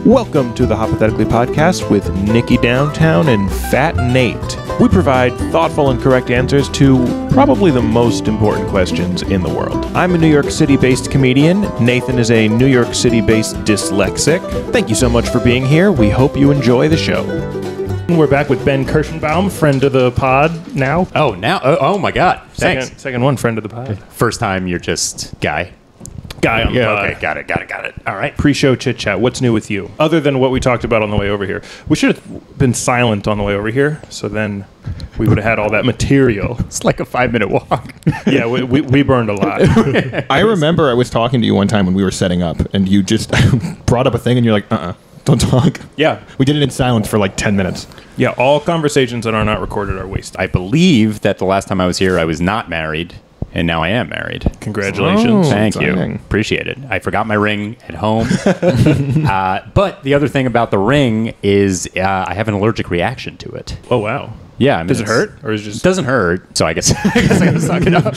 Welcome to the Hoppothetically podcast with Nikki Downtown and Fat Nate. We provide thoughtful and correct answers to probably the most important questions in the world. I'm a New York City-based comedian. Nathan is a New York City-based dyslexic. Thank you so much for being here. We hope you enjoy the show. We're back with Ben Kirschenbaum, friend of the pod now. Oh, now? Oh my God. Thanks. Second one, friend of the pod. First time you're just guy. Guy on the pod. Okay, got it. All right. Pre-show chit-chat. What's new with you? Other than what we talked about on the way over here. We should have been silent on the way over here, so then we would have had all that material. It's like a 5-minute walk. Yeah, we burned a lot. I remember I was talking to you one time when we were setting up, and you just brought up a thing, and you're like, don't talk. Yeah. We did it in silence for like 10 minutes. Yeah, all conversations that are not recorded are wasted. I believe that the last time I was here, I was not married, and now I am married. Congratulations. Oh, Thank you. exciting. Appreciate it. I forgot my ring at home. But the other thing about the ring is I have an allergic reaction to it. Oh, wow. Yeah. I mean, Does it hurt? Or is it It just... doesn't hurt, so I guess I gotta suck it up.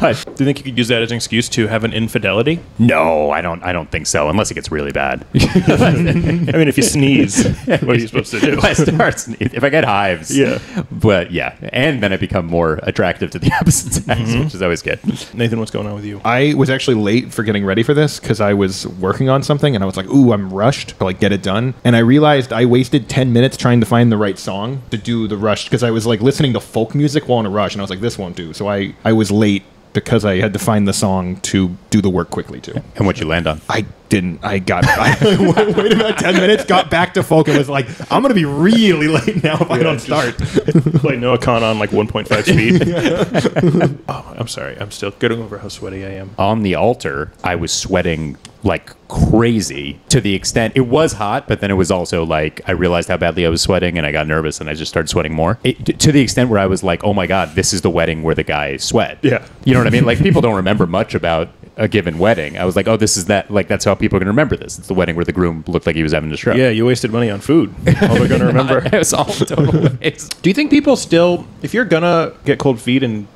But Do you think you could use that as an excuse to have an infidelity? no, I don't think so, unless it gets really bad. I mean, if you sneeze, what are you supposed to do? If I get hives. Yeah. But yeah, and then I become more attractive to the opposite sex, which is always good. Nathan, what's going on with you? I was actually late for getting ready for this because I was working on something, and I was like, ooh, I'm rushed to like get it done. And I realized I wasted 10 minutes trying to find the right song to do the rush because I was like listening to folk music while in a rush, and I was like, this won't do. So I was late because I had to find the song to do the work quickly too. And what you land on? I didn't. I waited about 10 minutes, got back to folk, and was like, I'm going to be really late now if I don't start. Play Noah Khan on like 1.5 speed. Oh, I'm sorry. I'm still getting over how sweaty I am. On the altar, I was sweating like crazy to the extent it was hot, but then it was also like I realized how badly I was sweating and I got nervous and I just started sweating more. To the extent where I was like, oh my God, this is the wedding where the guy sweat. Yeah. You know what I mean? Like people don't remember much about a given wedding. I was like, oh, this is that. Like that's how people are going to remember this. It's the wedding where the groom looked like he was having a stroke. Yeah, you wasted money on food. All they're going to remember. It was all total waste. Do you think people still, if you're going to get cold feet and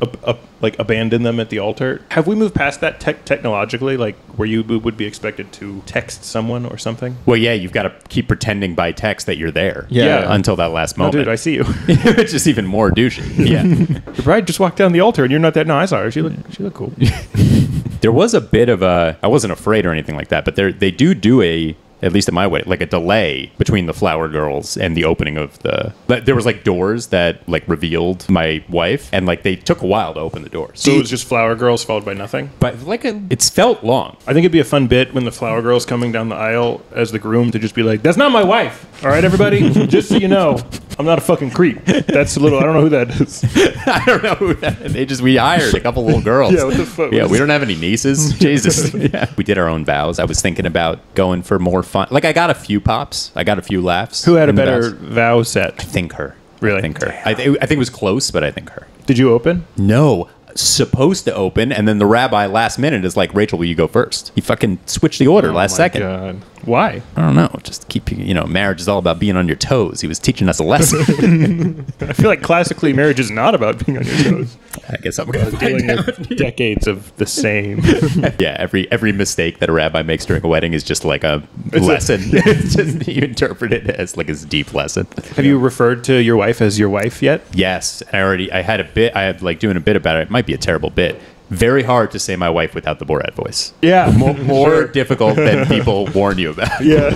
like abandon them at the altar, have we moved past that technologically, like where you would be expected to text someone or something? Well, yeah, you've got to keep pretending by text that you're there. Yeah. Until that last Oh, moment. dude, I see you. It's just even more douchey. Yeah. Your bride just walked down the altar and you're not that. No, I saw her. She looked cool. There was a bit of a, I wasn't afraid or anything like that, but they do a, at least in my way, like a delay between the flower girls and the opening of the, but there was like doors that like revealed my wife, and like they took a while to open the doors. So it was just flower girls followed by nothing? But like it's felt long. I think it'd be a fun bit when the flower girl's coming down the aisle as the groom to just be like, that's not my wife. All right, everybody? Just so you know, I'm not a fucking creep. That's a little, I don't know who that is. I don't know who that, we hired a couple little girls. Yeah, what the fuck? Yeah, we don't have any nieces. Jesus. Yeah. We did our own vows. I was thinking about going for more fun. Like I got a few pops. I got a few laughs. Who had a in the better vows. vow set? I think her. Really? I think her. I think it was close, but I think her. Did you open? No. Supposed to open, and then the rabbi last minute is like, Rachel, will you go first? He fucking switched the order last second. God. Why? I don't know. Just keep, marriage is all about being on your toes. He was teaching us a lesson. I feel like classically marriage is not about being on your toes. I guess I'm going to Dealing with decades of the same. Yeah, every mistake that a rabbi makes during a wedding is just like a lesson. It's just, you interpret it as like a deep lesson. Have you referred to your wife as your wife yet? Yes, I had like doing a bit about it. It might be a terrible bit. Very hard to say my wife without the Borat voice. Yeah. More difficult than people warn you about. Yeah.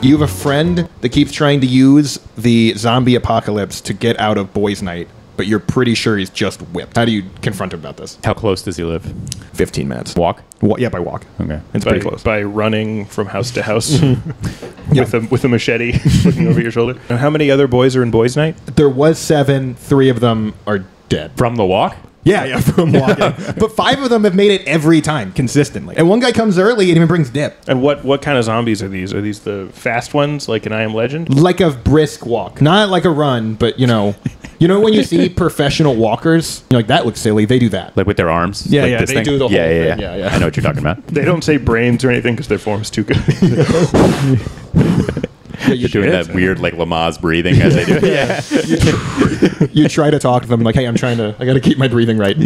You have a friend that keeps trying to use the zombie apocalypse to get out of boys' night, but you're pretty sure he's just whipped. How do you confront him about this? How close does he live? 15 minutes. Walk? Yeah, by walk. Okay. It's pretty close. By running from house to house with a machete looking over your shoulder. And how many other boys are in boys' night? There was 7. 3 of them are dead. From the walk? Yeah, from walking. But 5 of them have made it every time, consistently. And one guy comes early and even brings dip. And what kind of zombies are these? Are these the fast ones, like in I Am Legend? Like a brisk walk. Not like a run, but, you know when you see professional walkers, you're like, that looks silly. They do that. Like with their arms? Yeah, like yeah, this they thing? do the whole thing. Yeah. I know what you're talking about. They don't say brains or anything because their form's too good. Yeah, You're doing that weird like Lamaze breathing as they do it. Yeah. You try to talk to them like, hey, I got to keep my breathing right.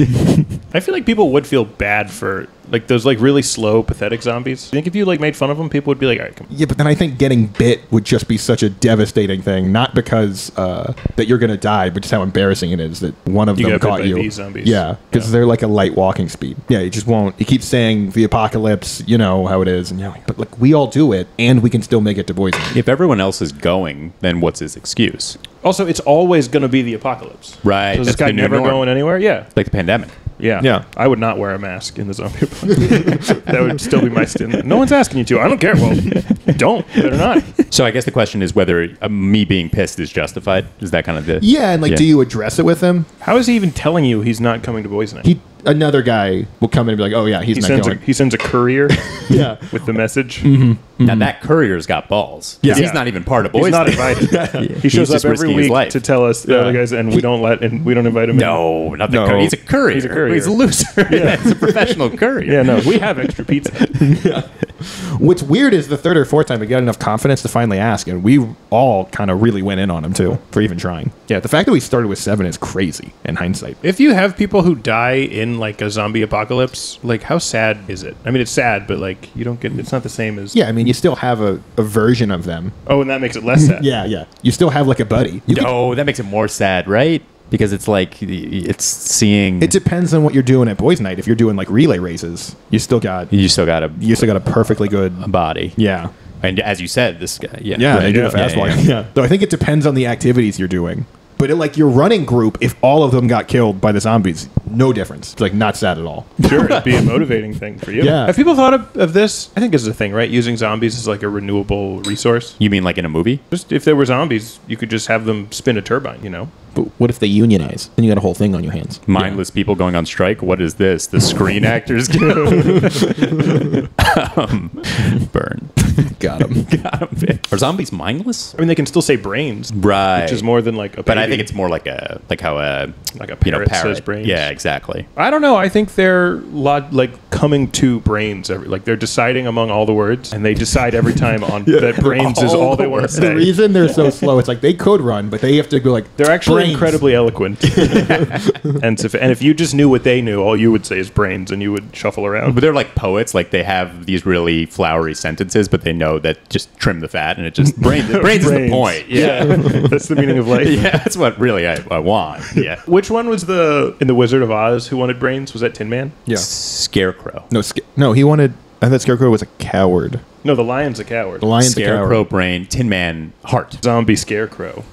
I feel like people would feel bad for Like those like really slow, pathetic zombies. I think if you like made fun of them, people would be like, all right, come on. Yeah, but then I think getting bit would just be such a devastating thing. Not because that you're going to die, but just how embarrassing it is that one of them got bit caught by you. these zombies. Yeah, because they're like a light walking speed. Yeah, you just won't. He keeps saying the apocalypse, you know how it is. And you're like, but like we all do it, and we can still make it to Boise. If everyone else is going, then what's his excuse? Also, it's always going to be the apocalypse. Right. So is this That's guy the new never norm. going anywhere? Yeah. Like the pandemic. Yeah. Yeah. I would not wear a mask in the zombie apocalypse. That would still be my stand. No one's asking you to. I don't care. Well, don't. Better not. So I guess the question is whether me being pissed is justified. Is that kind of the... Yeah, and like, do you address it with him? How is he even telling you he's not coming to Boise night? Another guy will come in and be like, oh yeah, he's not going. He sends a courier Yeah. with the message. Mm-hmm. Now that courier's got balls. Yeah. He's not even part of Boise. He's not invited. He shows just up every risking his week life. to tell us the other guys, and we don't invite him. No, not the No. courier. He's a courier. He's a courier. He's a loser. He's a professional courier. Yeah, no, we have extra pizza. What's weird is the third or fourth time we got enough confidence to finally ask, and we all kind of really went in on him too for even trying. Yeah, the fact that we started with 7 is crazy in hindsight. If you have people who die in like a zombie apocalypse, like how sad is it? I mean, it's sad, but like you don't get. It's not the same as. Yeah, I mean, you still have a version of them. Oh, and that makes it less sad. Yeah. You still have like a buddy. You No, that makes it more sad, right? Because it's like it's seeing. It depends on what you're doing at boys' night. If you're doing like relay races, you still got You still got a perfectly good a body. Yeah. And as you said, this guy. Yeah. Yeah, Right. they do the fast walk. Yeah. So I think it depends on the activities you're doing. But like your running group, if all of them got killed by the zombies, no difference. It's like not sad at all. Sure, it'd be a motivating thing for you. Yeah. Have people thought of this? I think this is a thing, right? Using zombies as like a renewable resource. You mean like in a movie? Just if there were zombies, you could just have them spin a turbine, you know? But what if they unionize? Then you got a whole thing on your hands. Mindless people going on strike? What is this? The Screen Actors Guild? Burn. Got him. Got him. Are zombies mindless? I mean, they can still say brains, Right. which is more than like a But I baby. think it's more like how a Like a parrot says parrot. brains. Yeah, exactly. I don't know. I think they're like coming to brains. Like they're deciding among all the words, and they decide every time on that brains is all they want to The say. reason they're so slow, it's like they could run, but they have to go like They're actually brains. incredibly eloquent. and if you just knew what they knew, all you would say is brains, and you would shuffle around. But they're like poets. Like they have these really flowery sentences, but they know that just trim the fat, and it just brains is the Brains. point. Yeah. That's the meaning of life. Yeah, that's what really I want. Yeah. Which one was in the Wizard of Oz who wanted brains? Was that Tin Man? Yeah. Scarecrow. No, he wanted. I thought Scarecrow was a coward. No, the lion's a coward. The lion's a Scarecrow coward. brain, Tin Man heart. Zombie Scarecrow.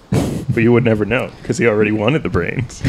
But you would never know because he already wanted the brains.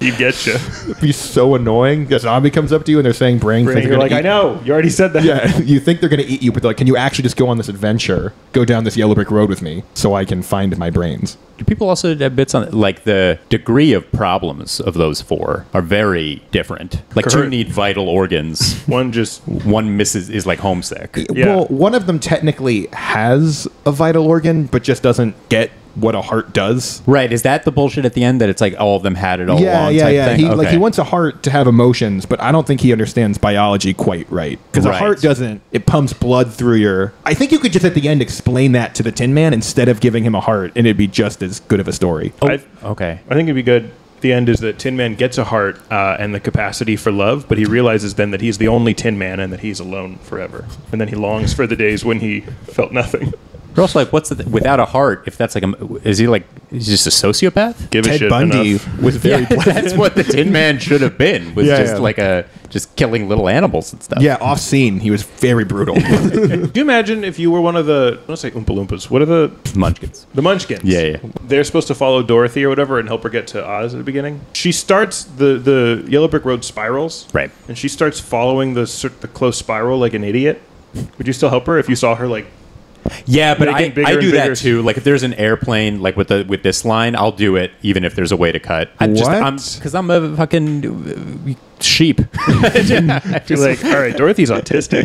He'd get you. It'd be so annoying. A zombie comes up to you and they're saying brains. think You're they're like, gonna I know. You already said that. Yeah, you think they're going to eat you, but they're like, can you actually just go on this adventure, go down this yellow brick road with me so I can find my brains? Do people also have bits on like the degree of problems of those four are very different? Like two Correct. need vital organs. One just One misses is like homesick. Yeah. Well, one of them technically has a vital organ, but just doesn't get what a heart does. Right? Is that the bullshit at the end that it's like all of them had it all Yeah, along? yeah, type yeah. Thing? He like Okay. he wants a heart to have emotions, but I don't think he understands biology quite right. Because a Right. heart doesn't. It pumps blood through your. I think you could just at the end explain that to the Tin Man instead of giving him a heart, and it'd be just as good of a story. Okay. I think it'd be good. The end is that Tin Man gets a heart and the capacity for love, but he realizes then that he's the only Tin Man and that he's alone forever. And then he longs for the days when he felt nothing. But also, like, what's without a heart? If that's like, is he just a sociopath? Give a Ted shit Bundy enough. was very. That's what the Tin Man should have been. Was Yeah, just yeah. like just killing little animals and stuff. Yeah, off scene, he was very brutal. Do you imagine if you were one of the, let's say Oompa Loompas, what are the Munchkins. Munchkins? Yeah. They're supposed to follow Dorothy or whatever and help her get to Oz at the beginning. She starts, the Yellow Brick Road spirals. Right. And she starts following the close spiral like an idiot. Would you still help her if you saw her like, Yeah, but Making bigger I and do bigger. that too. Like if there's an airplane, like with this line, I'll do it even if there's a way to cut. Because I'm a fucking sheep. you're like, all right, Dorothy's autistic.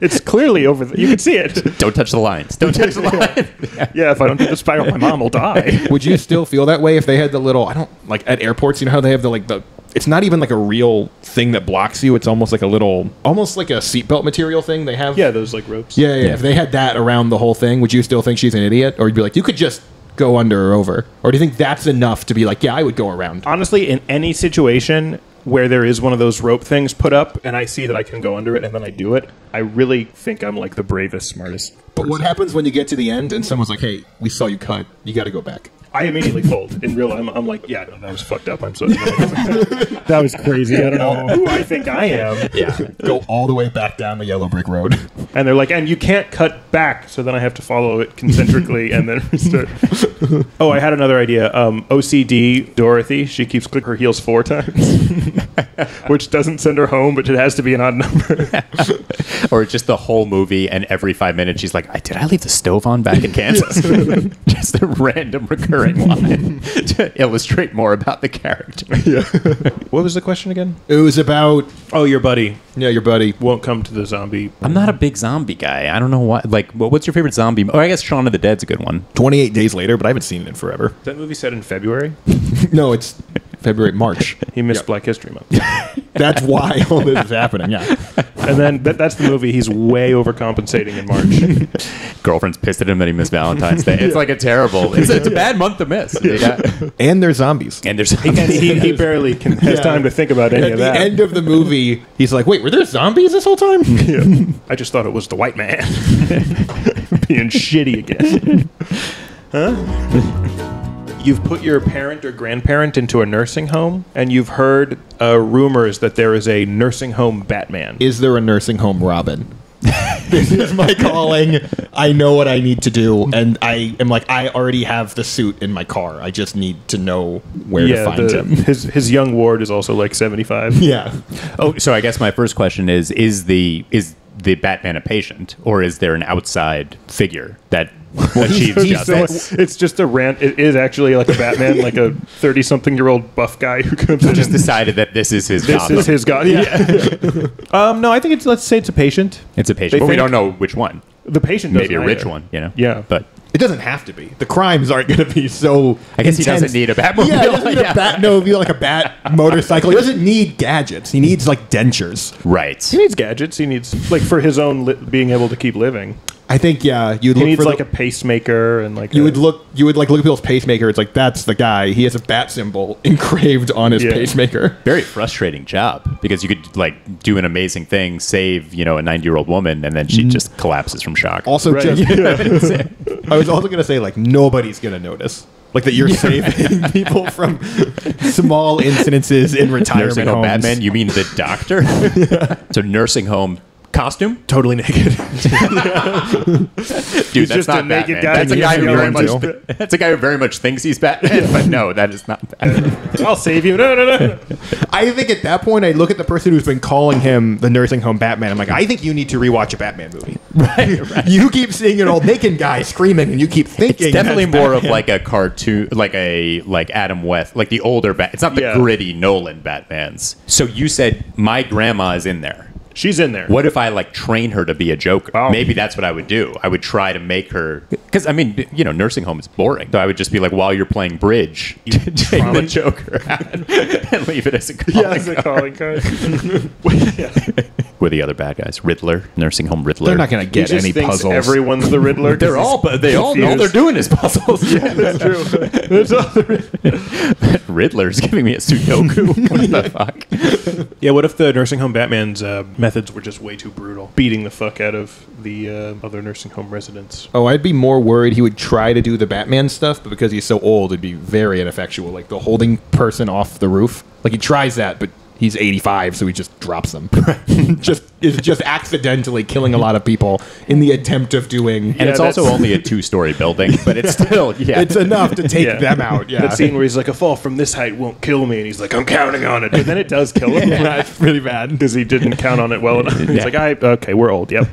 It's clearly over you can see it. Don't touch the lines. Don't touch the line. Yeah, if I don't do the spiral, my mom will die. Would you still feel that way if they had the little? I don't like at airports. You know how they have the. It's not even like a real thing that blocks you. It's almost like a little, almost like a seatbelt material thing they have. Yeah, those like ropes. Yeah. If they had that around the whole thing, would you still think she's an idiot, or you'd be like, you could just go under or over, or do you think that's enough to be like, yeah, I would go around? Honestly, in any situation where there is one of those rope things put up, and I see that I can go under it, and then I do it, I really think I'm like the bravest, smartest. But what happens when you get to the end and someone's like, hey, we saw you cut. You got to go back. I immediately fold. In real, I'm like, yeah, no, that was fucked up. I'm sorry. That was crazy. I don't know who I think I am. Yeah. Go all the way back down the yellow brick road. And they're like, and you can't cut back, so then I have to follow it concentrically and then restart. Oh, I had another idea. OCD Dorothy, she keeps clicking her heels 4 times, which doesn't send her home, but it has to be an odd number. Or just the whole movie, and every 5 minutes she's like, did I leave the stove on back in Kansas? Just a random recurring line to illustrate more about the character. Yeah. What was the question again? It was about... Oh, your buddy. Yeah, your buddy. Won't come to the zombie. I'm not a big zombie guy. I don't know why. Like, what's your favorite zombie? Oh, I guess Shaun of the Dead's a good one. 28 Days Later, but I haven't seen it in forever. Is that movie set in February? No, it's March. He missed Black History Month. That's why all this is happening, yeah. And then that's the movie. He's way overcompensating in March. Girlfriend's pissed at him that he missed Valentine's Day. It's like a terrible... It's a bad month to miss. Yeah. And there's zombies. And there's... He barely has time to think about any of that. At the end of the movie, he's like, wait, were there zombies this whole time? Yeah. I just thought it was the white man being shitty again. Huh? You've put your parent or grandparent into a nursing home, and you've heard rumors that there is a nursing home Batman. Is there a nursing home Robin? This is my calling. I know what I need to do, and I am like, I already have the suit in my car. I just need to know where to find him. His young ward is also like 75. Yeah. Oh, so I guess my first question is the Batman a patient, or is there an outside figure that achieves justice? It's just a rant. It is actually like a Batman, like a 30-something-year-old buff guy who comes in. Just decided that this is his This is his god. Yeah. No, I think let's say it's a patient. It's a patient, but we don't know which one. The patient doesn't maybe a rich either. one, you know. Yeah, but it doesn't have to be. The crimes aren't going to be so. I guess intense. he doesn't need a Batmobile. Yeah, he doesn't need a Batmobile, like a bat motorcycle. He doesn't need gadgets. He needs like dentures. Right. He needs gadgets. He needs like for his own being able to keep living. I think you'd he look needs for like a pacemaker and like you would look at people's pacemaker. It's like that's the guy. He has a bat symbol engraved on his pacemaker. Very frustrating job because you could like do an amazing thing, save a 90-year-old woman, and then she just collapses from shock. Also, I was also gonna say like nobody's gonna notice. Like that you're saving people from small incidences in retirement nursing home homes. Batman? You mean the doctor? So nursing home costume? Totally naked. Dude, that's just not a naked Batman. guy That's a guy who very much. too. That's a guy who very much thinks he's Batman, but no, that is not Batman. I'll save you. No. I think at that point, I'd look at the person who's been calling him the nursing home Batman. I'm like, I think you need to rewatch a Batman movie. Right. You keep seeing an old naked guy screaming, and you keep thinking It's definitely that's more of Batman. like a cartoon, like Adam West, like the older Bat. It's not the gritty Nolan Batmans. So you said my grandma is in there. She's in there. What if I like train her to be a Joker? Oh. Maybe that's what I would do. I would try to make her, because I mean, nursing home is boring. So I would just be like, while you're playing bridge, take the Joker out and leave it as a calling card. Who are the other bad guys? Riddler, nursing home Riddler. They're not going to get any puzzles. Everyone's the Riddler. They all know they're doing is puzzles. Yeah, that's true. That's all the Riddler's giving me a Sudoku. What the fuck? Yeah, what if the nursing home Batman's methods were just way too brutal, beating the fuck out of the other nursing home residents? Oh, I'd be more worried he would try to do the Batman stuff, but because he's so old, it'd be very ineffectual. Like the holding person off the roof. Like he tries that, but he's 85, so he just drops them. is just accidentally killing a lot of people in the attempt of doing. And it's also only a 2-story building, but it's still it's enough to take them out. Yeah, that scene where he's like, a fall from this height won't kill me, and he's like, I'm counting on it, and then it does kill him. That's really bad because he didn't count on it well enough. He's like, okay, we're old. Yep.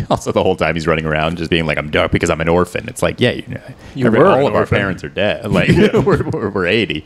Also, the whole time he's running around just being like, I'm dark because I'm an orphan. It's like, yeah, all of our parents are dead. Like we're 80.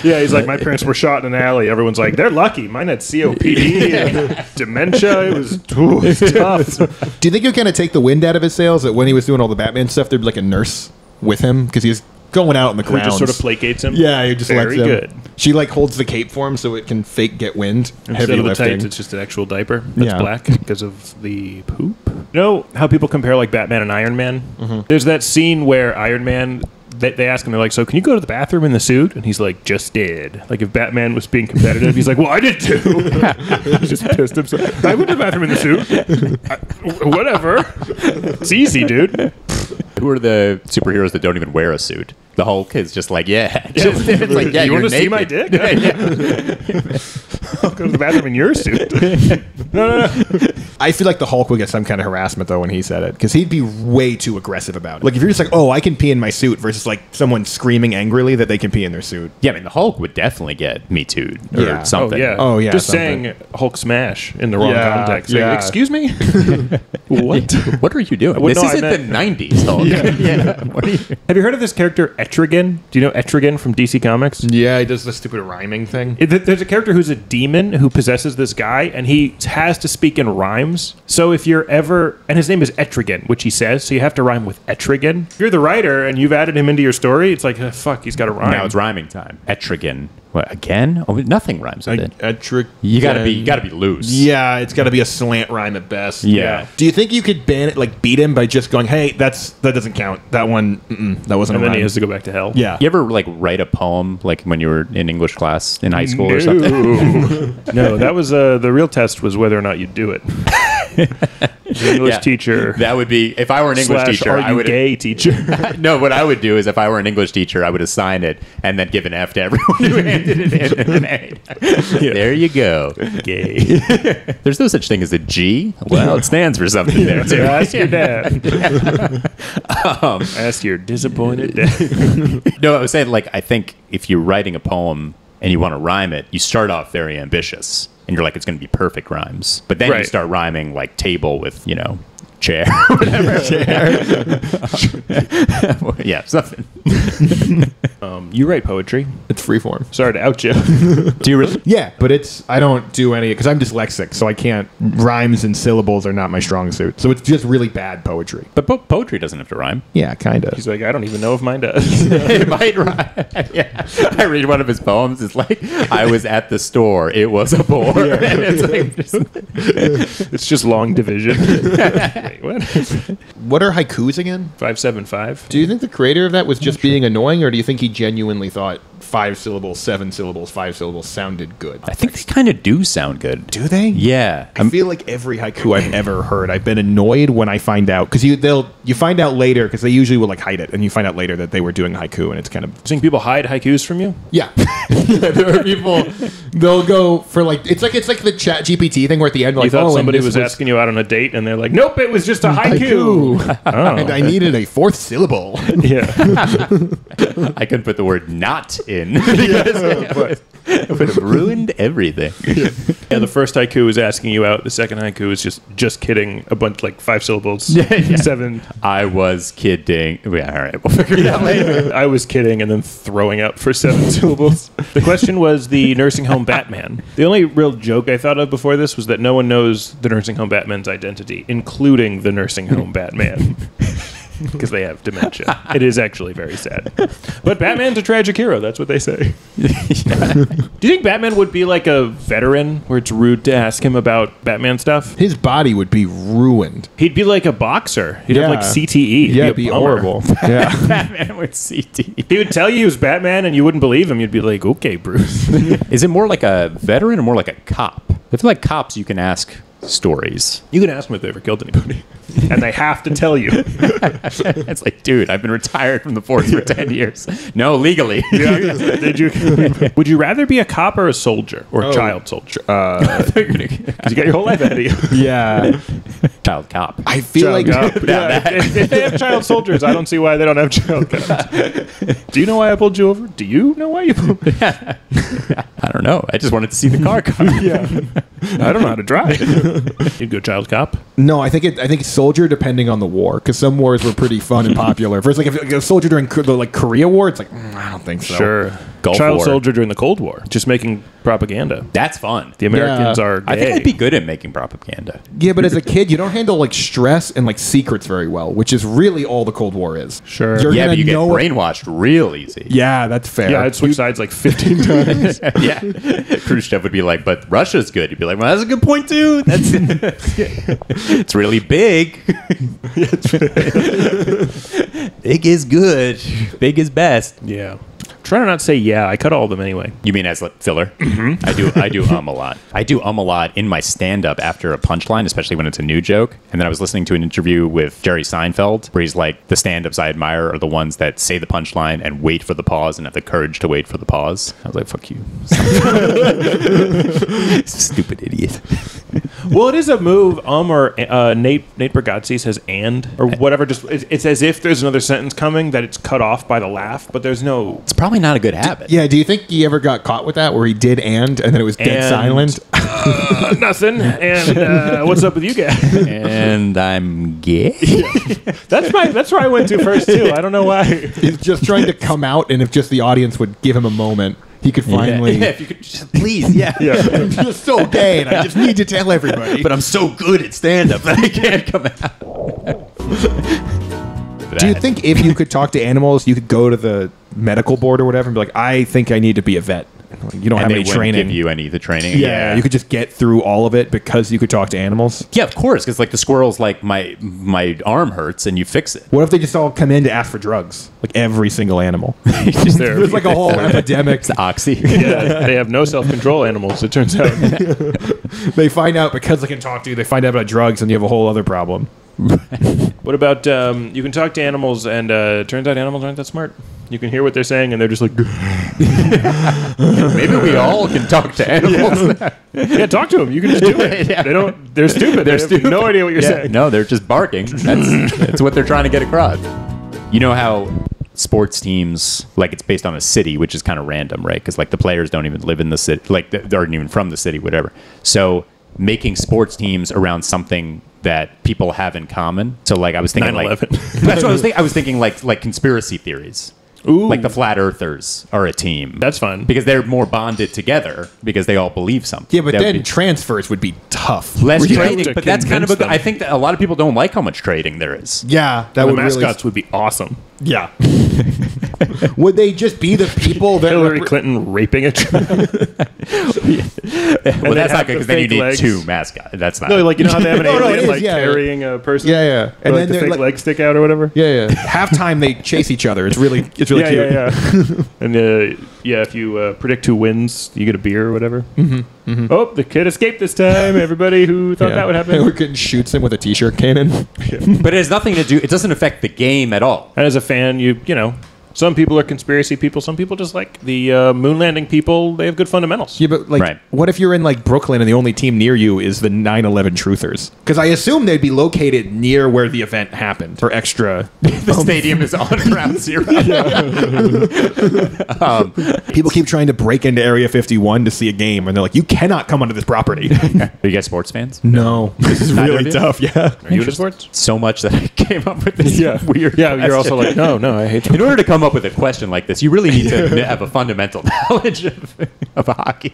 Yeah, he's like, my parents were shot in an alley. Everyone's like, they're lucky. Mine had COPD and dementia. It was tough. Do you think you're going to take the wind out of his sails that when he was doing all the Batman stuff, there'd be like a nurse with him? Because he's going out in the Who grounds. just sort of placates him? Yeah, he just lets him. Very good. She like holds the cape for him so it can fake get wind. Instead Heavy of the lifting. tights, it's just an actual diaper that's Yeah. black because of the poop. You know how people compare like Batman and Iron Man? There's that scene where Iron Man they ask him, they're like, so can you go to the bathroom in the suit? And he's like, just did. Like, if Batman was being competitive, he's like, well, I did too. He's just pissed himself. I went to the bathroom in the suit. Whatever. It's easy, dude. Who are the superheroes that don't even wear a suit? The Hulk is just like, it's like, you want to see naked. my dick? I'll go to the bathroom in your suit. No. I feel like the Hulk would get some kind of harassment though when he said it, because he'd be way too aggressive about it. Like if you're just like, oh, I can pee in my suit, versus like someone screaming angrily that they can pee in their suit. Yeah, I mean, the Hulk would definitely get Me Too'd or Yeah. something. Oh, yeah, Just something. saying Hulk smash in the wrong Yeah, context. yeah. Like, excuse me? What? What are you doing? Well, This no, I isn't meant- the 90s, Hulk. Yeah. What are you... Have you heard of this character Etrigan? Do you know Etrigan from DC Comics? Yeah, he does the stupid rhyming thing. There's a character who's a demon who possesses this guy, and he has to speak in rhymes. So if you're ever... And his name is Etrigan, which he says, so you have to rhyme with Etrigan. If you're the writer, and you've added him into your story, it's like, fuck, he's got to rhyme. Now it's rhyming time. Etrigan. What, again? Oh, nothing rhymes with it. Etrigan. You gotta be loose. Yeah, it's got to be a slant rhyme at best. Yeah. Do you think you could ban it, like beat him by just going, hey, that doesn't count. That one, that wasn't And a then rhyme. he has to go back to hell. Yeah. You ever like write a poem like when you were in English class in high school or something? No, that was the real test was whether or not you'd do it. The English Yeah. teacher. That would be if I were an English slash teacher. are I you would gay teacher. no. What I would do is if I were an English teacher, I would assign it and then give an F to everyone who handed it in and an A. There you go. Gay. There's no such thing as a G. Well, it stands for something there too. Ask your dad. Ask your disappointed dad. No, I was saying like I think if you're writing a poem and you want to rhyme it, you start off very ambitious and you're like it's going to be perfect rhymes, but then you Right. start rhyming like table with chair, whatever. Yeah, something. You write poetry. It's freeform. Sorry to out you. Do you really? Yeah, but I don't do any, because I'm dyslexic, so I can't, rhymes and syllables are not my strong suit. So it's just really bad poetry. But poetry doesn't have to rhyme. Yeah, kind of. He's like, I don't even know if mine does. It might rhyme. Yeah. I read one of his poems. It's like, I was at the store. It was a bore. And it's like, It's just long division. Wait, what? What are haikus again? 575. Do you think the creator of that was just being annoying, or do you think he genuinely thought 5 syllables, 7 syllables, 5 syllables sounded good? I think they kind of do sound good. Do they? Yeah. I feel like every haiku I've ever heard, I've been annoyed when I find out, because you find out later, because they usually will like hide it, and you find out later that they were doing haiku, and it's kind of You think people hide haikus from you? yeah. There are people, they'll go for like it's like the Chat GPT thing where at the end You like thought oh, and somebody this was asking you out on a date, and they're like, nope, it was just a haiku. And I needed a 4th syllable. Yeah. I could put the word not in. Because it would have ruined everything. Yeah, the first haiku was asking you out. The second haiku is just kidding. A bunch, like 5 syllables. Yeah. 7. I was kidding. Yeah, all right. We'll figure it out later. I was kidding, and then throwing up for 7 syllables. The question was the nursing home Batman. The only real joke I thought of before this was that no one knows the nursing home Batman's identity, including the nursing home Batman. Because they have dementia. It is actually very sad. But Batman's a tragic hero. That's what they say. Do you think Batman would be like a veteran where it's rude to ask him about Batman stuff? His body would be ruined. He'd be like a boxer. He'd have like Yeah. CTE. Yeah, it'd be be a bummer. horrible. Yeah. Batman with CT. He would tell you he was Batman and you wouldn't believe him. You'd be like, okay, Bruce. Is it more like a veteran or more like a cop? I feel like cops you can ask stories. You can ask them if they ever killed anybody. And they have to tell you. It's like, dude, I've been retired from the force for 10 years. No, legally. Did you? Would you rather be a cop or a soldier or a child soldier? Because you got your whole life ahead of you. Yeah. Child cop. I feel like Child cop. Yeah, if they have child soldiers, I don't see why they don't have child cops. Do you know why I pulled you over? Do you know why you pulled me? I don't know. I just wanted to see the car come. I don't know how to drive. You'd go child cop. no, I think it's soldier depending on the war, because some wars were pretty fun and popular. First, like if a soldier during the like Korea War, it's like I don't think so. Sure. Gulf Child War. soldier during the Cold War, just making propaganda. That's fun. The Americans Yeah. are gay. I think I'd be good at making propaganda. Yeah, but as a kid, you don't handle like stress and like secrets very well, which is really all the Cold War is. Sure. You're Yeah, gonna but you get know- brainwashed real easy. Yeah, that's fair. Yeah, I'd switch sides like 15 times. Yeah. Khrushchev would be like, but Russia's good. You'd be like, well, that's a good point, too. That's It's really big. Big is good. Big is best. Yeah. Try to not say yeah. I cut all of them anyway. You mean as like filler? Mm-hmm. I do a lot. I do a lot in my stand-up after a punchline, especially when it's a new joke. And then I was listening to an interview with Jerry Seinfeld where he's like, the stand-ups I admire are the ones that say the punchline and wait for the pause and have the courage to wait for the pause. I was like, fuck you. Stupid idiot. Well, it is a move. Or Nate Bargatze says and or whatever. Just it's as if there's another sentence coming that it's cut off by the laugh, but there's no. It's probably not a good habit. Yeah, do you think he ever got caught with that where he did and then it was dead And, silent? Nothing. And what's up with you guys? And I'm gay. That's where I went to first too. I don't know why. He's just trying to come out, and if just the audience would give him a moment, he could finally. Yeah, if you could just please, yeah. I'm just so gay, and I just need to tell everybody. But I'm so good at stand-up that I can't come out. Do you think if you could talk to animals, you could go to the medical board or whatever and be like, I think I need to be a vet? You don't have any training. Give you any of the training. Yeah, you could just get through all of it because you could talk to animals. Yeah, of course, because like the squirrel's like my arm hurts and you fix it. What if they just all come in to ask for drugs? Like every single animal. There. There's like a whole epidemic. It's oxy. Yeah, they have no self-control animals, it turns out. They find out because they can talk to you, they find out about drugs, and you have a whole other problem. What about you can talk to animals, and turns out animals aren't that smart. You can hear what they're saying, and they're just like, Maybe we all can talk to animals. yeah, talk to them. You can just do it. Yeah. They're stupid. They have stupid. no idea what you're Yeah, saying. no, they're just barking. That's what they're trying to get across. You know how sports teams, like it's based on a city, which is kind of random, right? Because like the players don't even live in the city, like they aren't even from the city, whatever. So making sports teams around something that people have in common. So like I was thinking 9/11. That's what I was thinking. I was thinking like conspiracy theories. Ooh. Like the flat earthers are a team. That's fun. Because they're more bonded together because they all believe something. Yeah, but That would then be transfers would be tough. less you have trading. to But that's kind of convince them. I think that a lot of people don't like how much trading there is. Yeah, that The would mascots would be awesome. Yeah. Would they just be the people that Hillary Clinton raping a child. Well, that's not good because then you fake need legs. two mascots. That's not. No, like you know how they have an No, alien it is, like yeah. carrying a person. Yeah, yeah. And And like then the they're fake like, legs stick out or whatever. yeah. Halftime they chase each other. It's really Yeah, cute. yeah. And yeah, if you predict who wins, you get a beer or whatever. Mm-hmm. Oh, the kid escaped this time. Everybody who thought that would Or happen. Kitten shoots him with a t-shirt cannon. But it has nothing to do. It doesn't affect the game at all. And as a fan, you know, some people are conspiracy people. Some people just like the moon landing people. They have good fundamentals. Yeah, but like, Right. what if you're in like Brooklyn and the only team near you is the 9/11 truthers? Because I assume they'd be located near where the event happened for extra. The stadium is on ground zero. People keep trying to break into Area 51 to see a game, and they're like, "You cannot come onto this property." Are you guys sports fans? No, this is Neither really of you? tough. Yeah. Are you into sports? So much that I came up with this weird. Yeah, you're also question. like, no, I hate In order to come up with a question like this, you really need to have a fundamental knowledge of hockey.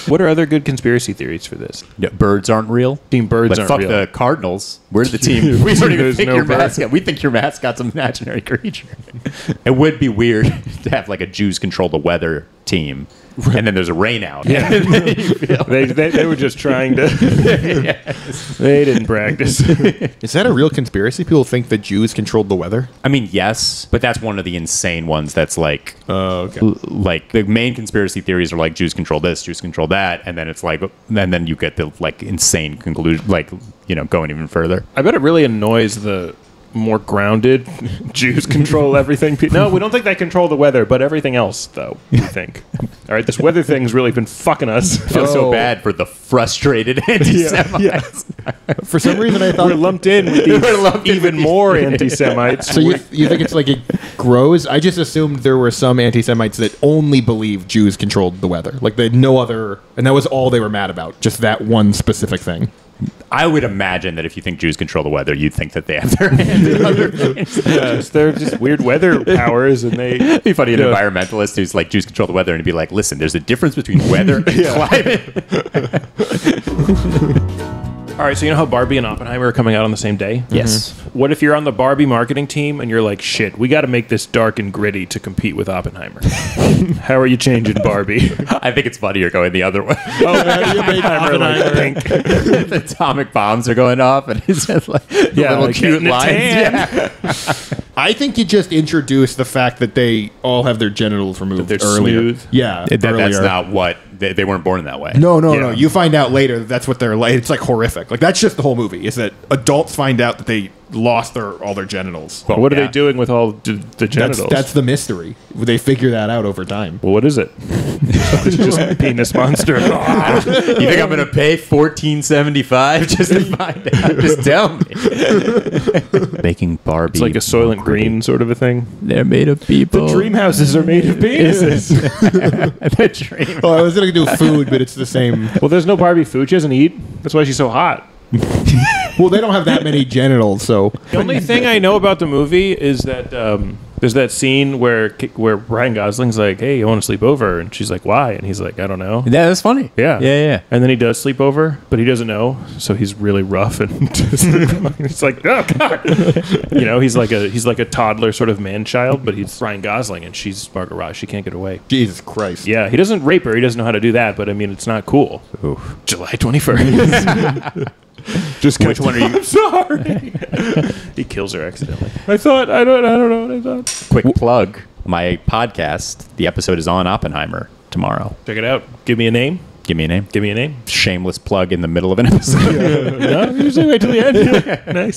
What are other good conspiracy theories for this? Yeah, birds aren't real. Team birds Like, aren't fuck real. the Cardinals. We're the team. We don't even There's think no your bird. mascot. We think your mascot's an imaginary creature. It would be weird to have like a Jews control the weather team, and then there's a rain out. Yeah. they were just trying to. They didn't practice. Is that a real conspiracy? People think that Jews controlled the weather. I mean, yes, but that's one of the insane ones. That's like, Oh, okay. like the main conspiracy theories are like Jews control this, Jews control that, and then it's like, and then you get the like insane conclusion, like going even further. I bet it really annoys the more grounded Jews control everything. No, we don't think they control the weather, but everything else, though, we think. All right, this weather thing's really been fucking us. I feel so bad for the frustrated anti-Semites. For some reason, I thought. We're lumped in with these even more anti-Semites. So you think it's like it grows? I just assumed there were some anti-Semites that only believed Jews controlled the weather. Like they had no other, and that was all they were mad about. Just that one specific thing. I would imagine that if you think Jews control the weather, you'd think that they have their hand in other things. Yes, they're just weird weather powers, and they. It'd be funny, an environmentalist who's like, Jews control the weather, and he'd be like, listen, there's a difference between weather and climate. All right, so you know how Barbie and Oppenheimer are coming out on the same day? Yes. What if you're on the Barbie marketing team and you're like, shit, we got to make this dark and gritty to compete with Oppenheimer? How are you changing Barbie? I think it's funny you're going the other way. Oh, man, you make Oppenheimer pink. The atomic bombs are going off, and it's just like little like cute getting a lines. tan. Yeah. I think you just introduce the fact that they all have their genitals removed That they're earlier. smooth. Yeah, That's earlier. not what they weren't born in that way. No. Yeah. You find out later that that's what they're like. It's like horrific. Like that's just the whole movie. Is that adults find out that they lost all their genitals. Well, what are Yeah. they doing with all the genitals? That's the mystery. They figure that out over time. well, what is it? It's just a penis monster. You think I'm going to pay $14.75 just to find out? Just tell me. Making Barbie. It's like a Soylent Green sort of a thing. They're made of people. The dream houses are made of penises. The dream. Oh, I was gonna do food, but it's the same. Well, there's no Barbie food. She doesn't eat. That's why she's so hot. Well, they don't have that many genitals, so The only thing I know about the movie is that there's that scene where Ryan Gosling's like, "Hey, you want to sleep over?" And she's like, "Why?" And he's like, "I don't know." Yeah, that's funny. Yeah. Yeah. And then he does sleep over, but he doesn't know, so he's really rough and it's like, oh god, you know, he's like a toddler sort of man child, but he's Ryan Gosling and she's Margot Robbie. She can't get away. Jesus Christ. Yeah, he doesn't rape her. He doesn't know how to do that, but I mean, it's not cool. Oof. July 21st. Just which one are you? I'm sorry. He kills her accidentally. I don't know what I thought. Quick plug. My podcast. The episode is on Oppenheimer tomorrow. Check it out. Give me a name. Give me a name. Give me a name. Shameless plug in the middle of an episode. No, usually wait till the end. Nice.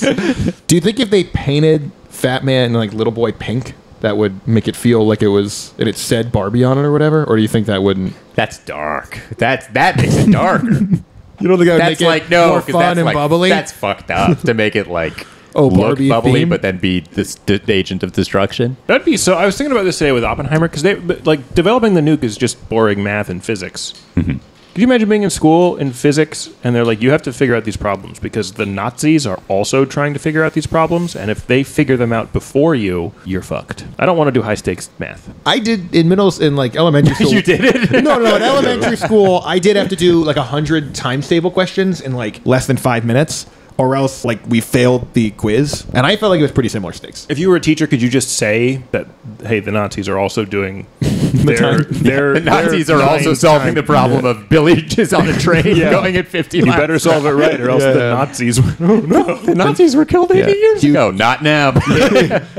Do you think if they painted Fat Man and like Little Boy pink, that would make it feel like it said Barbie on it or whatever? Or do you think that wouldn't? That's dark. That makes it darker. You know, the guy That's make like it no, more 'cause fun that's and like, bubbly. That's fucked up to make it like Barbie look bubbly, theme? but then be the agent of destruction. That'd be so. I was thinking about this today with Oppenheimer because like developing the nuke is just boring math and physics. Mm-hmm. Could you imagine being in school in physics and they're like, you have to figure out these problems because the Nazis are also trying to figure out these problems, and if they figure them out before you, you're fucked. I don't want to do high stakes math. I did in elementary school. You did it? No. In elementary school, I did have to do like 100 times table questions in like less than 5 minutes, or else like we failed the quiz. And I felt like it was pretty similar stakes. If you were a teacher, could you just say that, hey, the Nazis are also doing their The Nazis are also solving the problem of Billy is on a train going at 50 You miles. better solve it right, or else the Nazis. The Nazis were killed 80 years ago. Not now.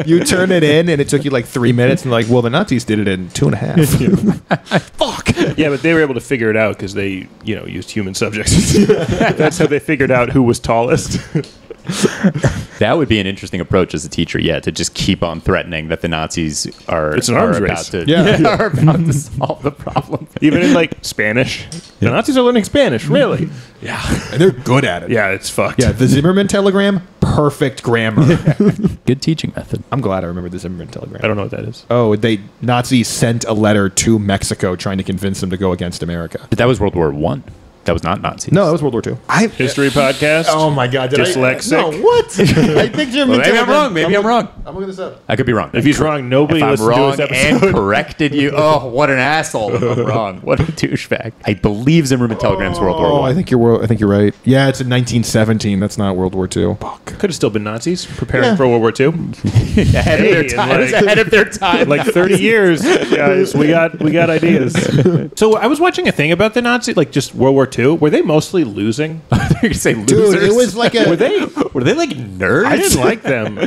You turn it in, and it took you like 3 minutes, and like, well, the Nazis did it in 2.5. Fuck. Yeah, but they were able to figure it out because they, used human subjects. That's how they figured out who was tallest. That would be an interesting approach as a teacher, to just keep on threatening that the Nazis are, It's an arms are about race. to Yeah. are about to solve the problem. Even in like Spanish, the Nazis are learning Spanish. Really? And they're good at it. Yeah, it's fucked. Yeah, the Zimmerman telegram, perfect grammar. Good teaching method. I'm glad I remember the Zimmerman telegram. I don't know what that is. Oh, Nazis sent a letter to Mexico trying to convince them to go against America. But that was World War One. That was not Nazis. No, that was World War II. History podcast. Oh my God! Dyslexic. No, what? I think Zimmerman Maybe I'm telegram- wrong. Maybe I'm wrong. I'm looking this up. I could be wrong. If he's wrong, nobody If I'm listens wrong to his and episode. corrected you, oh, what an asshole! If I'm wrong, what a douchebag. I believe Zimmerman Telegram's World War Oh, One. I think you're right. Yeah, it's in 1917. That's not World War II. Fuck. Could have still been Nazis preparing for World War II. ahead of their Hey, time. like- It's ahead of their time. Like 30 years, guys. We got ideas. So I was watching a thing about the Nazis, like just World War II. Were they mostly losing? You say losers. Dude, it was like a. Were they? Were they like nerds? I didn't like them.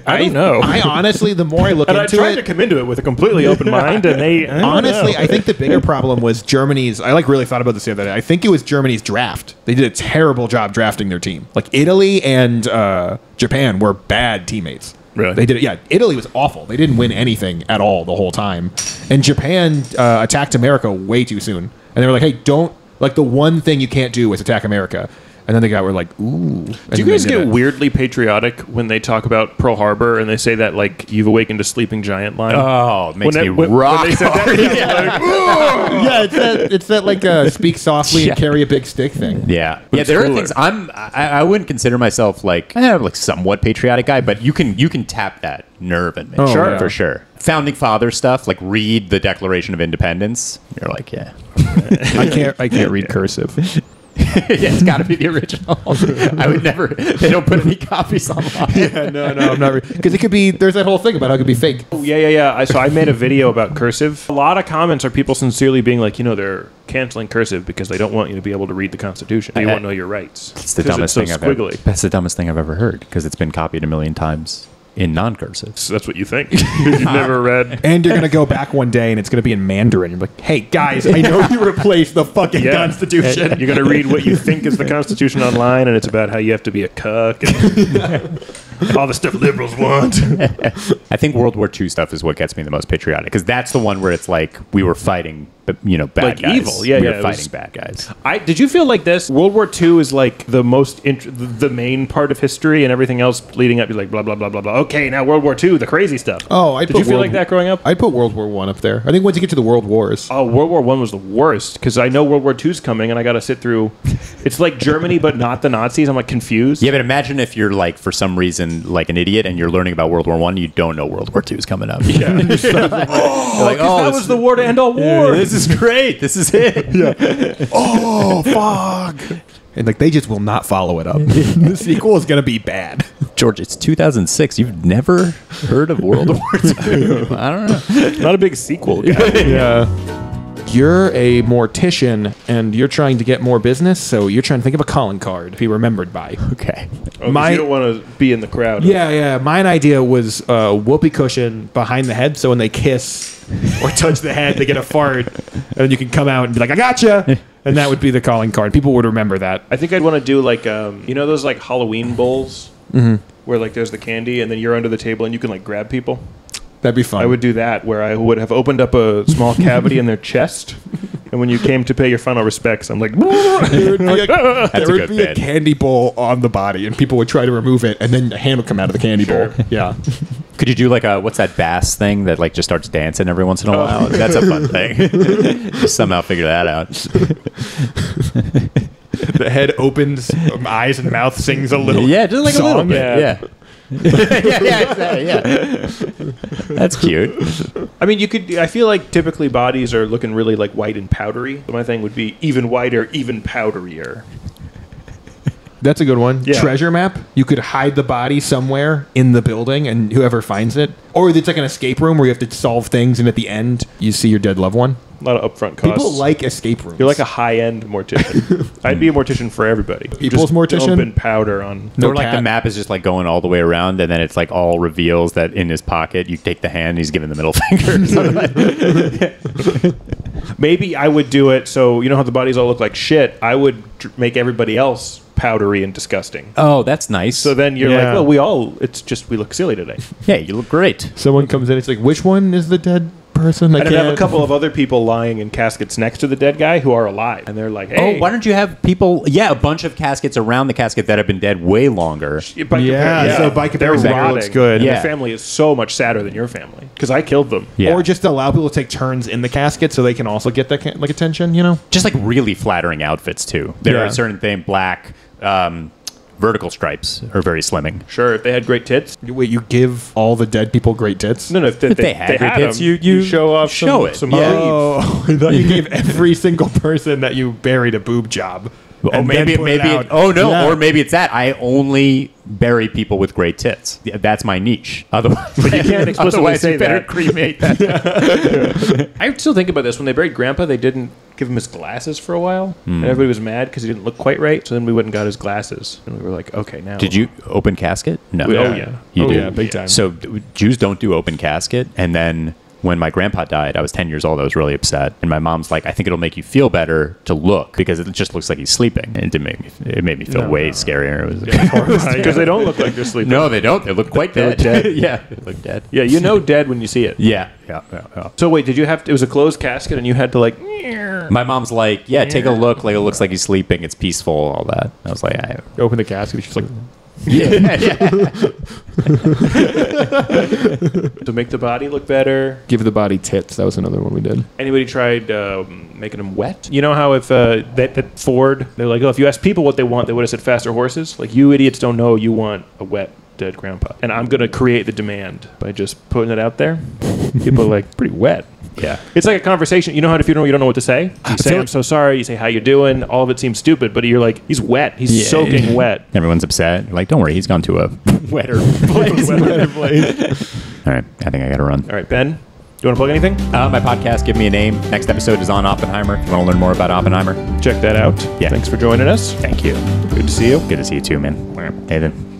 I don't know. I honestly, the more I look And I into tried to it, come into it with a completely open mind, and they honestly, I think the bigger problem was Germany's. I really thought about this the other day. I think it was Germany's draft. They did a terrible job drafting their team. Like Italy and Japan were bad teammates. Really? They did it. Yeah, Italy was awful. They didn't win anything at all the whole time. And Japan attacked America way too soon. And they were like, "Hey, don't like the one thing you can't do is attack America." And then they were like, "Ooh." Do you guys get weirdly patriotic when they talk about Pearl Harbor and they say that like you've awakened a sleeping giant line? Oh, it makes me when rock. they said that, Yeah, it's that like speak softly and carry a big stick thing. Yeah, it's there are cooler. things I wouldn't consider myself like somewhat patriotic guy, but you can tap that nerve in me, Sure. Yeah. for sure. Founding father stuff, like read the Declaration of Independence. You're like, yeah, I can't read cursive. It's got to be the original. I would never. They don't put any copies online. Yeah, no, I'm not because it could be. There's that whole thing about how it could be fake. Oh, yeah. So I made a video about cursive. A lot of comments are people sincerely being like, they're canceling cursive because they don't want you to be able to read the Constitution. They won't know your rights. It's the dumbest thing I've ever. That's the dumbest thing I've ever heard because it's been copied a million times in non-cursive. So that's what you think. You've never read. And you're gonna go back one day and it's gonna be in Mandarin. You're like, hey guys, I know you replaced the fucking Constitution. And you're gonna read what you think is the Constitution online, and it's about how you have to be a cuck and all the stuff liberals want. I think World War II stuff is what gets me the most patriotic because that's the one where it's like we were fighting, bad like guys. Evil. Yeah, we yeah. were fighting bad guys. Did you feel like this? World War II is like the most the main part of history, and everything else leading up is like blah blah blah blah blah. Okay, now World War II, the crazy stuff. Oh, did you feel like that growing up? I'd put World War I up there. I think once you get to the World Wars. Oh, World War I was the worst because I know World War II's coming, and I got to sit through. It's like Germany, but not the Nazis. I'm like confused. Yeah, but imagine if you're like for some reason like an idiot and you're learning about World War I, you don't know World War II is coming up. Yeah. That was the war to end all war. Yeah, this is great. This is it. Yeah. Oh fuck. And like they just will not follow it up. The sequel is gonna be bad. George, it's 2006. You've never heard of World War II? I don't know. Not a big sequel guy. Yeah. You're a mortician and you're trying to get more business, so you're trying to think of a calling card to be remembered by. Okay. You don't want to be in the crowd. Yeah. Mine idea was a whoopee cushion behind the head, so when they kiss or touch the head, they get a fart, and then you can come out and be like, "I gotcha," and that would be the calling card. People would remember that. I think I'd want to do like those like Halloween bowls where like there's the candy and then you're under the table and you can like grab people. That'd be fun. I would do that where I would have opened up a small cavity in their chest, and when you came to pay your final respects, I'm like, there would be bit. a candy bowl on the body, and people would try to remove it, and then the hand would come out of the candy bowl. Yeah. Could you do like what's that bass thing that like just starts dancing every once in a while? That's a fun thing. Just somehow figure that out. The head opens, eyes and mouth sings a little. Yeah, just like song. a little bit. Yeah. Yeah. That's cute. I mean, I feel like typically bodies are looking really like white and powdery. So my thing would be even whiter, even powderier. That's a good one. Yeah. Treasure map. You could hide the body somewhere in the building, and whoever finds it. Or it's like an escape room where you have to solve things, and at the end, you see your dead loved one. A lot of upfront costs. People like escape rooms. You're like a high-end mortician. I'd be a mortician for everybody. People's Just mortician? Open powder on. No or like cat. the map is just like going all the way around, and then it's like all reveals that in his pocket you take the hand, and he's giving the middle finger. Maybe I would do it so you know how the bodies all look like shit. I would make everybody else powdery and disgusting. Oh, that's nice. So then you're Yeah. like, well, it's just we look silly today. yeah, you look great. Someone comes in, it's like, which one is the dead person? And I'd have a couple of other people lying in caskets next to the dead guy who are alive. And they're like, hey. Oh, why don't you have people? Yeah, a bunch of caskets around the casket that have been dead way longer. So by comparison, comparison, that looks good. And Yeah. their family is so much sadder than your family because I killed them. Yeah. Or just allow people to take turns in the casket so they can also get that like attention, you know? Just like really flattering outfits too. There are Yeah. certain things, black, vertical stripes are very slimming. Sure, if they had great tits. Wait, you give all the dead people great tits? No, if If they had great tits, them, you show off show it. some Yeah. sleeves. Oh, I thought you gave every single person that you buried a boob job. Oh, and maybe, then put it maybe. out. Oh no, Yeah. or maybe it's that I only bury people with great tits. Yeah, that's my niche. Otherwise, But you can't explicitly otherwise say you better that. cremate that. I still think about this. When they buried Grandpa, they didn't give him his glasses for a while. And everybody was mad because he didn't look quite right. So then we went and got his glasses. And we were like, okay, now. Did you open casket? No. Oh, yeah. You Oh, do. yeah, big time. So Jews don't do open casket, and then. When my grandpa died, I was 10 years old. I was really upset. And my mom's like, I think it'll make you feel better to look because it just looks like he's sleeping. And it made me feel way scarier. It was Because they don't look like they're sleeping. No, they don't. They look quite They look dead. dead. Yeah, they look dead. Yeah, you know dead when you see it. Yeah. So wait, did you have to, it was a closed casket and you had to like, My mom's like, yeah, take a look. Like, it looks like he's sleeping. It's peaceful, all that. I was like, Open the casket. She's like, to make the body look better? give the body tits. That was another one we did. Anybody tried making them wet? You know how if that Ford, they're like, oh, if you asked people what they want, they would have said faster horses. Like, you idiots don't know you want a wet dead grandpa. And I'm going to create the demand by just putting it out there. People are like, pretty wet. Yeah. It's like a conversation. You know how at a funeral you don't know what to say? You say, I'm so sorry. You say, how you doing? All of it seems stupid, but you're like, he's wet. He's soaking wet. Everyone's upset. You're like, don't worry, he's gone to a wetter place. All right, I think I got to run. All right, Ben, do you want to plug anything? My podcast, Give Me a Name. Next episode is on Oppenheimer. If you want to learn more about Oppenheimer, Check that out. Yeah. Thanks for joining us. thank you. Good to see you. Good to see you too, man. Hey then.